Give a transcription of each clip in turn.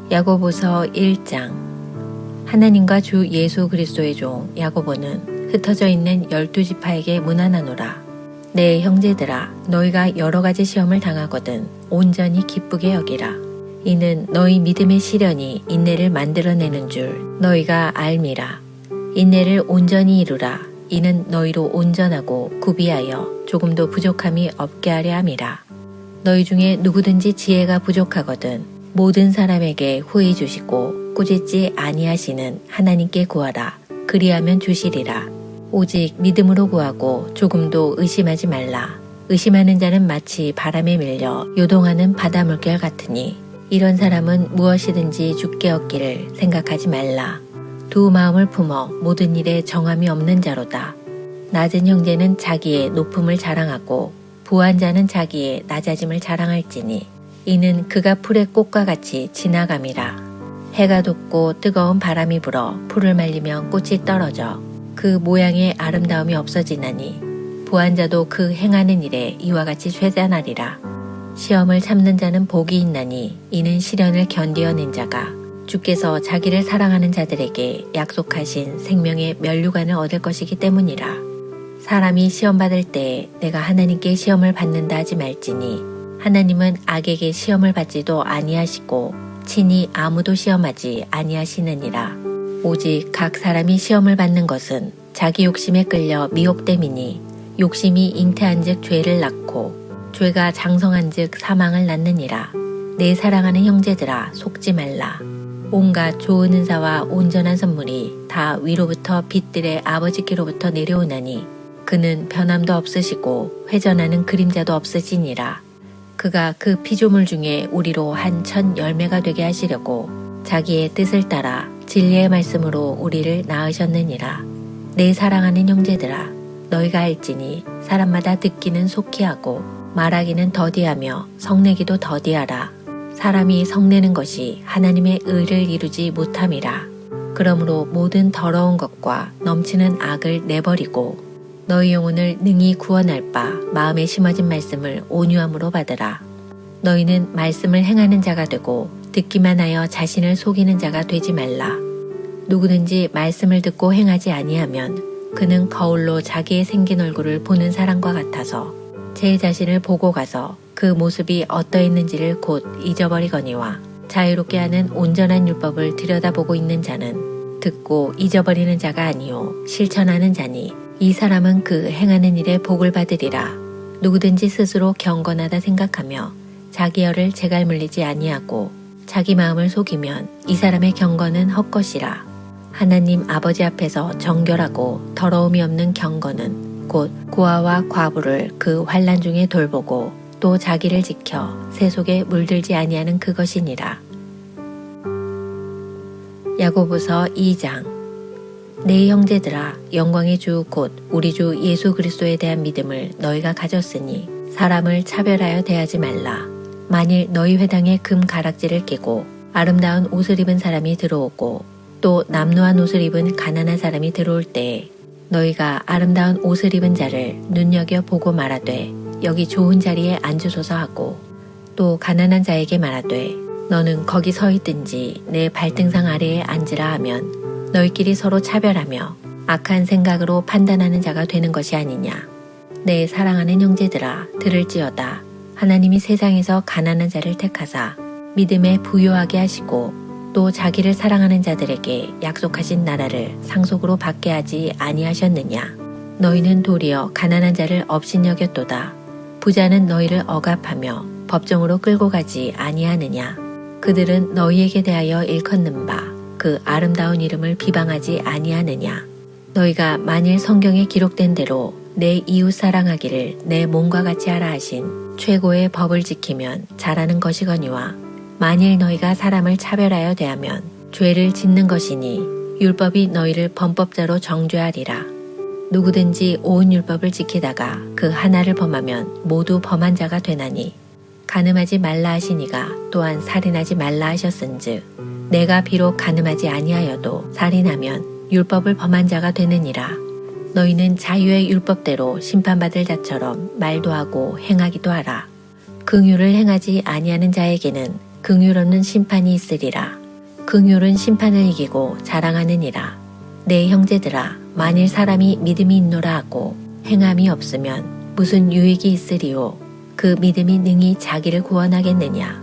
야고보서 1장. 하나님과 주 예수 그리스도의 종 야고보는 흩어져 있는 12지파에게 문안하노라. 내 형제들아, 너희가 여러 가지 시험을 당하거든 온전히 기쁘게 여기라. 이는 너희 믿음의 시련이 인내를 만들어내는 줄 너희가 알미라. 인내를 온전히 이루라. 이는 너희로 온전하고 구비하여 조금도 부족함이 없게 하려 함이라. 너희 중에 누구든지 지혜가 부족하거든 모든 사람에게 후히 주시고 꾸짖지 아니하시는 하나님께 구하라. 그리하면 주시리라. 오직 믿음으로 구하고 조금도 의심하지 말라. 의심하는 자는 마치 바람에 밀려 요동하는 바다 물결 같으니 이런 사람은 무엇이든지 죽게 얻기를 생각하지 말라. 두 마음을 품어 모든 일에 정함이 없는 자로다. 낮은 형제는 자기의 높음을 자랑하고 부한 자는 자기의 낮아짐을 자랑할지니 이는 그가 풀의 꽃과 같이 지나감이라. 해가 돋고 뜨거운 바람이 불어 풀을 말리면 꽃이 떨어져 그 모양의 아름다움이 없어지나니 부한 자도 그 행하는 일에 이와 같이 쇠잔하리라. 시험을 참는 자는 복이 있나니 이는 시련을 견디어낸 자가 주께서 자기를 사랑하는 자들에게 약속하신 생명의 면류관을 얻을 것이기 때문이라. 사람이 시험받을 때에 내가 하나님께 시험을 받는다 하지 말지니 하나님은 악에게 시험을 받지도 아니하시고 친히 아무도 시험하지 아니하시느니라. 오직 각 사람이 시험을 받는 것은 자기 욕심에 끌려 미혹됨이니 욕심이 잉태한 즉 죄를 낳고 죄가 장성한 즉 사망을 낳느니라. 내 사랑하는 형제들아, 속지 말라. 온갖 좋은 은사와 온전한 선물이 다 위로부터 빛들의 아버지께로부터 내려오나니 그는 변함도 없으시고 회전하는 그림자도 없으시니라. 그가 그 피조물 중에 우리로 한 천 열매가 되게 하시려고 자기의 뜻을 따라 진리의 말씀으로 우리를 낳으셨느니라. 내 사랑하는 형제들아, 너희가 알지니 사람마다 듣기는 속히 하고 말하기는 더디하며 성내기도 더디하라. 사람이 성내는 것이 하나님의 의를 이루지 못함이라. 그러므로 모든 더러운 것과 넘치는 악을 내버리고 너희 영혼을 능히 구원할 바 마음에 심어진 말씀을 온유함으로 받으라. 너희는 말씀을 행하는 자가 되고 듣기만 하여 자신을 속이는 자가 되지 말라. 누구든지 말씀을 듣고 행하지 아니하면 그는 거울로 자기의 생긴 얼굴을 보는 사람과 같아서 제 자신을 보고 가서 그 모습이 어떠했는지를 곧 잊어버리거니와 자유롭게 하는 온전한 율법을 들여다보고 있는 자는 듣고 잊어버리는 자가 아니요 실천하는 자니 이 사람은 그 행하는 일에 복을 받으리라. 누구든지 스스로 경건하다 생각하며 자기 혀를 재갈 물리지 아니하고 자기 마음을 속이면 이 사람의 경건은 헛것이라. 하나님 아버지 앞에서 정결하고 더러움이 없는 경건은 곧 고아와 과부를 그 환난 중에 돌보고 또 자기를 지켜 새 속에 물들지 아니하는 그것이니라. 야고보서 2장. 내 형제들아, 영광의 주 곧 우리 주 예수 그리스도에 대한 믿음을 너희가 가졌으니 사람을 차별하여 대하지 말라. 만일 너희 회당에 금 가락지를 끼고 아름다운 옷을 입은 사람이 들어오고 또 남루한 옷을 입은 가난한 사람이 들어올 때에 너희가 아름다운 옷을 입은 자를 눈여겨보고 말하되 여기 좋은 자리에 앉으소서 하고 또 가난한 자에게 말하되 너는 거기 서 있든지 내 발등상 아래에 앉으라 하면 너희끼리 서로 차별하며 악한 생각으로 판단하는 자가 되는 것이 아니냐. 내 사랑하는 형제들아, 들을지어다. 하나님이 세상에서 가난한 자를 택하사 믿음에 부요하게 하시고 또 자기를 사랑하는 자들에게 약속하신 나라를 상속으로 받게 하지 아니하셨느냐. 너희는 도리어 가난한 자를 업신여겼도다. 부자는 너희를 억압하며 법정으로 끌고 가지 아니하느냐. 그들은 너희에게 대하여 일컫는 바 그 아름다운 이름을 비방하지 아니하느냐. 너희가 만일 성경에 기록된 대로 내 이웃 사랑하기를 내 몸과 같이 하라 하신 최고의 법을 지키면 잘하는 것이거니와 만일 너희가 사람을 차별하여 대하면 죄를 짓는 것이니 율법이 너희를 범법자로 정죄하리라. 누구든지 온 율법을 지키다가 그 하나를 범하면 모두 범한 자가 되나니 간음하지 말라 하시니가 또한 살인하지 말라 하셨은즉 내가 비록 간음하지 아니하여도 살인하면 율법을 범한 자가 되느니라. 너희는 자유의 율법대로 심판받을 자처럼 말도 하고 행하기도 하라. 긍휼을 행하지 아니하는 자에게는 긍휼 없는 심판이 있으리라. 긍휼은 심판을 이기고 자랑하느니라. 내 형제들아, 만일 사람이 믿음이 있노라 하고 행함이 없으면 무슨 유익이 있으리요? 그 믿음이 능히 자기를 구원하겠느냐?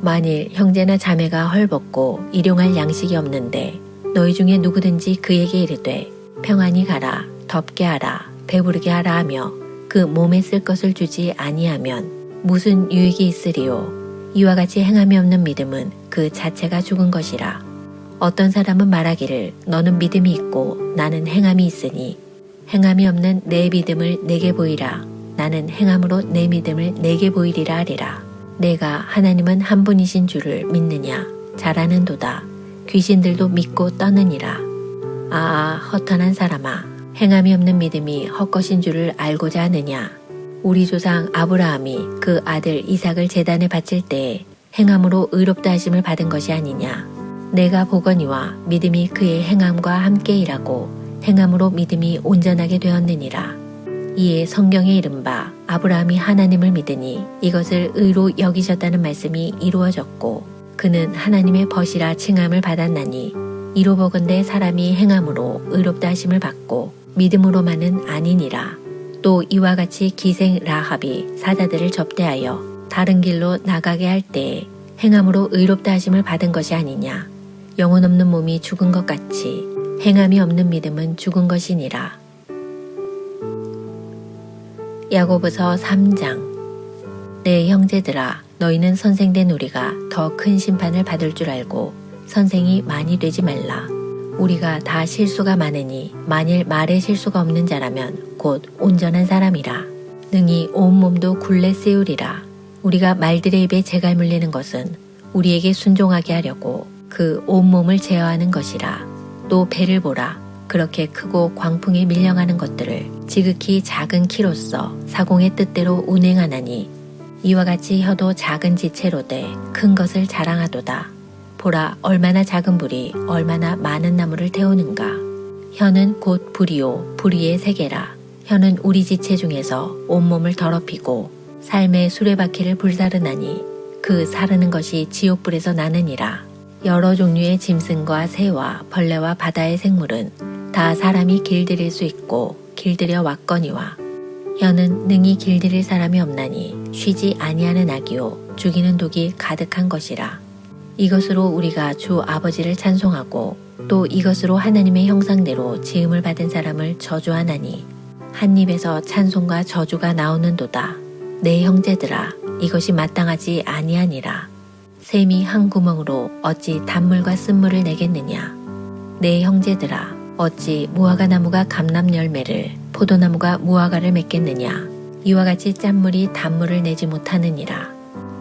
만일 형제나 자매가 헐벗고 일용할 양식이 없는데 너희 중에 누구든지 그에게 이르되 평안히 가라, 덥게 하라, 배부르게 하라 하며 그 몸에 쓸 것을 주지 아니하면 무슨 유익이 있으리요? 이와 같이 행함이 없는 믿음은 그 자체가 죽은 것이라. 어떤 사람은 말하기를 너는 믿음이 있고 나는 행함이 있으니 행함이 없는 내 믿음을 내게 보이라. 나는 행함으로 내 믿음을 내게 보이리라 하리라. 내가 하나님은 한 분이신 줄을 믿느냐? 잘하는도다. 귀신들도 믿고 떠느니라. 허탄한 사람아, 행함이 없는 믿음이 헛것인 줄을 알고자 하느냐? 우리 조상 아브라함이 그 아들 이삭을 제단에 바칠 때에 행함으로 의롭다 하심을 받은 것이 아니냐? 내가 보거니와 믿음이 그의 행함과 함께 일하고 행함으로 믿음이 온전하게 되었느니라. 이에 성경에 이른바 아브라함이 하나님을 믿으니 이것을 의로 여기셨다는 말씀이 이루어졌고 그는 하나님의 벗이라 칭함을 받았나니 이로 보건대 사람이 행함으로 의롭다 하심을 받고 믿음으로만은 아니니라. 또 이와 같이 기생 라합이 사자들을 접대하여 다른 길로 나가게 할 때에 행함으로 의롭다 하심을 받은 것이 아니냐. 영혼 없는 몸이 죽은 것 같이 행함이 없는 믿음은 죽은 것이니라. 야고보서 3장. 내 형제들아, 너희는 선생된 우리가 더 큰 심판을 받을 줄 알고 선생이 많이 되지 말라. 우리가 다 실수가 많으니 만일 말에 실수가 없는 자라면 곧 온전한 사람이라. 능히 온몸도 굴레 씌우리라. 우리가 말들의 입에 재갈 물리는 것은 우리에게 순종하게 하려고 그 온몸을 제어하는 것이라. 또 배를 보라. 그렇게 크고 광풍에 밀려가는 것들을 지극히 작은 키로써 사공의 뜻대로 운행하나니 이와 같이 혀도 작은 지체로 돼 큰 것을 자랑하도다. 보라, 얼마나 작은 불이 얼마나 많은 나무를 태우는가. 혀는 곧 불이요 불의의 세계라. 혀는 우리 지체 중에서 온몸을 더럽히고 삶의 수레바퀴를 불사르나니 그 사르는 것이 지옥불에서 나느니라. 여러 종류의 짐승과 새와 벌레와 바다의 생물은 다 사람이 길들일 수 있고 길들여 왔거니와 혀는 능히 길들일 사람이 없나니 쉬지 아니하는 악이요 죽이는 독이 가득한 것이라. 이것으로 우리가 주 아버지를 찬송하고 또 이것으로 하나님의 형상대로 지음을 받은 사람을 저주하나니 한 입에서 찬송과 저주가 나오는도다. 내 형제들아, 이것이 마땅하지 아니하니라. 샘이 한 구멍으로 어찌 단물과 쓴물을 내겠느냐. 내 형제들아, 어찌 무화과 나무가 감람 열매를 포도나무가 무화과를 맺겠느냐. 이와 같이 짠물이 단물을 내지 못하느니라.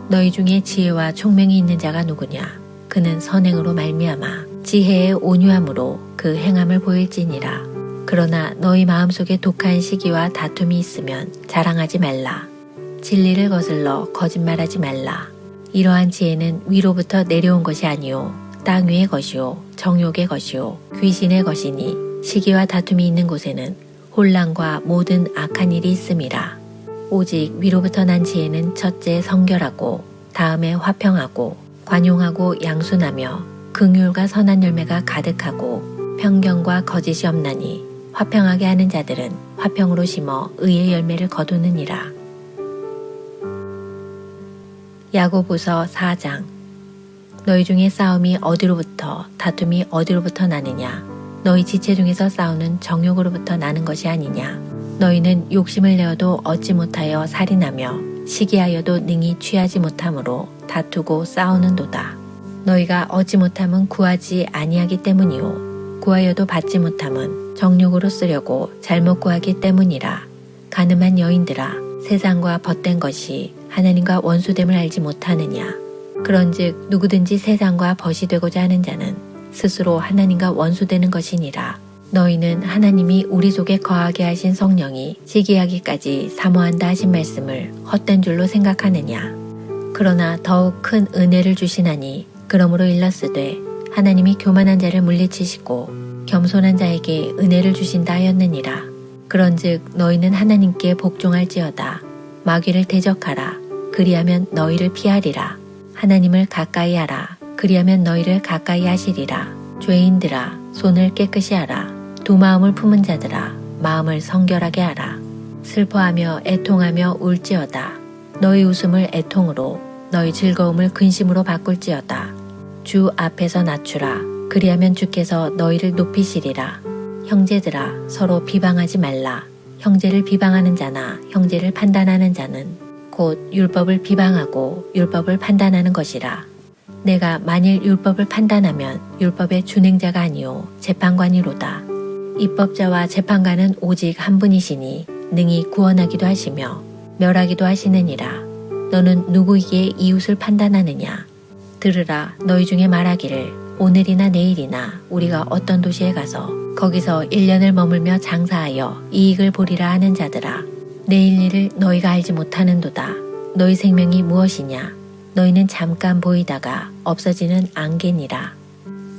너희 중에 지혜와 총명이 있는 자가 누구냐. 그는 선행으로 말미암아 지혜의 온유함으로 그 행함을 보일지니라. 그러나 너희 마음속에 독한 시기와 다툼이 있으면 자랑하지 말라. 진리를 거슬러 거짓말하지 말라. 이러한 지혜는 위로부터 내려온 것이 아니요 땅 위의 것이요 정욕의 것이요 귀신의 것이니 시기와 다툼이 있는 곳에는 혼란과 모든 악한 일이 있음이라. 오직 위로부터 난 지혜는 첫째 성결하고 다음에 화평하고 관용하고 양순하며 긍휼과 선한 열매가 가득하고 편견과 거짓이 없나니 화평하게 하는 자들은 화평으로 심어 의의 열매를 거두느니라. 야고보서 4장. 너희 중에 싸움이 어디로부터 다툼이 어디로부터 나느냐. 너희 지체 중에서 싸우는 정욕으로부터 나는 것이 아니냐. 너희는 욕심을 내어도 얻지 못하여 살인하며 시기하여도 능히 취하지 못함으로 다투고 싸우는도다. 너희가 얻지 못함은 구하지 아니하기 때문이요 구하여도 받지 못함은 정욕으로 쓰려고 잘못 구하기 때문이라. 가늠한 여인들아, 세상과 벗된 것이 하나님과 원수됨을 알지 못하느냐. 그런즉 누구든지 세상과 벗이 되고자 하는 자는 스스로 하나님과 원수되는 것이니라. 너희는 하나님이 우리 속에 거하게 하신 성령이 시기하기까지 사모한다 하신 말씀을 헛된 줄로 생각하느냐. 그러나 더욱 큰 은혜를 주시나니 그러므로 일렀으되 하나님이 교만한 자를 물리치시고 겸손한 자에게 은혜를 주신다 하였느니라. 그런즉 너희는 하나님께 복종할지어다. 마귀를 대적하라. 그리하면 너희를 피하리라. 하나님을 가까이 하라. 그리하면 너희를 가까이 하시리라. 죄인들아 손을 깨끗이 하라. 두 마음을 품은 자들아 마음을 성결하게 하라. 슬퍼하며 애통하며 울지어다. 너희 웃음을 애통으로 너희 즐거움을 근심으로 바꿀지어다. 주 앞에서 낮추라. 그리하면 주께서 너희를 높이시리라. 형제들아 서로 비방하지 말라. 형제를 비방하는 자나 형제를 판단하는 자는 곧 율법을 비방하고 율법을 판단하는 것이라. 내가 만일 율법을 판단하면 율법의 준행자가 아니요 재판관이로다. 입법자와 재판관은 오직 한 분이시니 능히 구원하기도 하시며 멸하기도 하시느니라. 너는 누구에게 이웃을 판단하느냐? 들으라. 너희 중에 말하기를 오늘이나 내일이나 우리가 어떤 도시에 가서 거기서 1년을 머물며 장사하여 이익을 보리라 하는 자들아. 내일 일을 너희가 알지 못하는도다. 너희 생명이 무엇이냐? 너희는 잠깐 보이다가 없어지는 안개니라.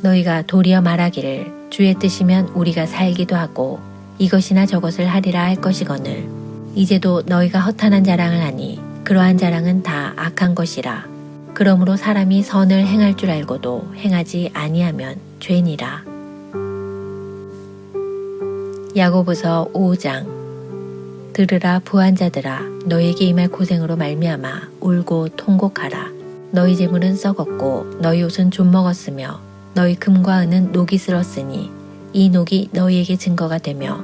너희가 도리어 말하기를 주의 뜻이면 우리가 살기도 하고 이것이나 저것을 하리라 할 것이거늘 이제도 너희가 허탄한 자랑을 하니 그러한 자랑은 다 악한 것이라. 그러므로 사람이 선을 행할 줄 알고도 행하지 아니하면 죄니라. 야고보서 5장. 들으라 부한 자들아 너희에게 임할 고생으로 말미암아 울고 통곡하라. 너희 재물은 썩었고 너희 옷은 좀 먹었으며 너희 금과 은은 녹이 슬었으니 이 녹이 너희에게 증거가 되며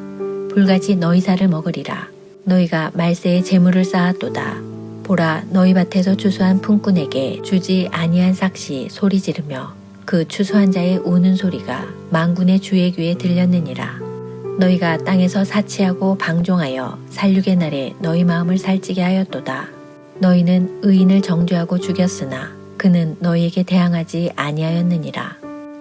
불같이 너희 살을 먹으리라. 너희가 말세에 재물을 쌓았도다. 보라 너희 밭에서 추수한 품꾼에게 주지 아니한 삭시 소리 지르며 그 추수한 자의 우는 소리가 만군의 주의 귀에 들렸느니라. 너희가 땅에서 사치하고 방종하여 살육의 날에 너희 마음을 살찌게 하였도다. 너희는 의인을 정죄하고 죽였으나 그는 너희에게 대항하지 아니하였느니라.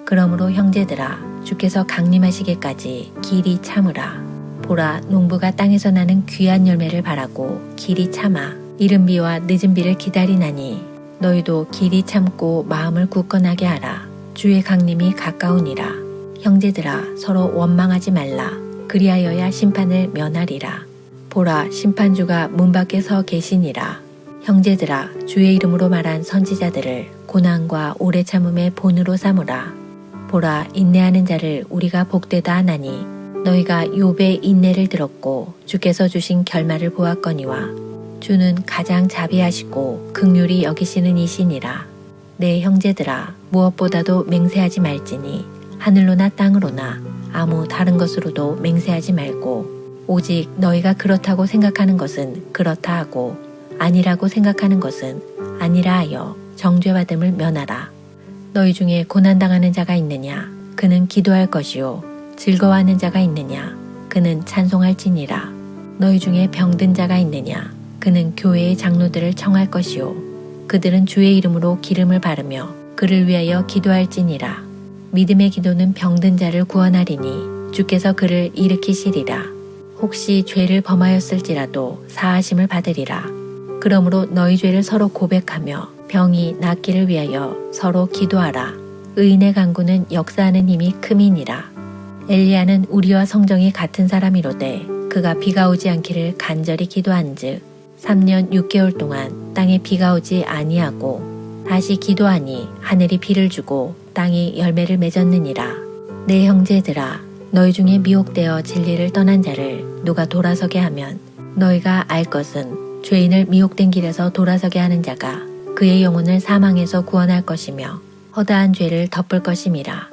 그러므로 형제들아 주께서 강림하시기까지 길이 참으라. 보라 농부가 땅에서 나는 귀한 열매를 바라고 길이 참아 이른 비와 늦은 비를 기다리나니 너희도 길이 참고 마음을 굳건하게 하라. 주의 강림이 가까우니라. 형제들아 서로 원망하지 말라. 그리하여야 심판을 면하리라. 보라 심판주가 문 밖에 서 계시니라. 형제들아 주의 이름으로 말한 선지자들을 고난과 오래 참음의 본으로 삼으라. 보라 인내하는 자를 우리가 복되다 하나니 너희가 욥의 인내를 들었고 주께서 주신 결말을 보았거니와 주는 가장 자비하시고 긍휼히 여기시는 이시니라. 내 형제들아 무엇보다도 맹세하지 말지니 하늘로나 땅으로나 아무 다른 것으로도 맹세하지 말고 오직 너희가 그렇다고 생각하는 것은 그렇다 하고 아니라고 생각하는 것은 아니라 하여 정죄받음을 면하라. 너희 중에 고난당하는 자가 있느냐? 그는 기도할 것이요. 즐거워하는 자가 있느냐? 그는 찬송할지니라. 너희 중에 병든 자가 있느냐? 그는 교회의 장로들을 청할 것이요. 그들은 주의 이름으로 기름을 바르며 그를 위하여 기도할지니라. 믿음의 기도는 병든 자를 구원하리니 주께서 그를 일으키시리라. 혹시 죄를 범하였을지라도 사하심을 받으리라. 그러므로 너희 죄를 서로 고백하며 병이 낫기를 위하여 서로 기도하라. 의인의 간구는 역사하는 힘이 큼이니라. 엘리야는 우리와 성정이 같은 사람이로되 그가 비가 오지 않기를 간절히 기도한즉 3년 6개월 동안 땅에 비가 오지 아니하고 다시 기도하니 하늘이 비를 주고 땅이 열매를 맺었느니라. 내 형제들아 너희 중에 미혹되어 진리를 떠난 자를 누가 돌아서게 하면 너희가 알 것은 죄인을 미혹된 길에서 돌아서게 하는 자가 그의 영혼을 사망에서 구원할 것이며 허다한 죄를 덮을 것임이라.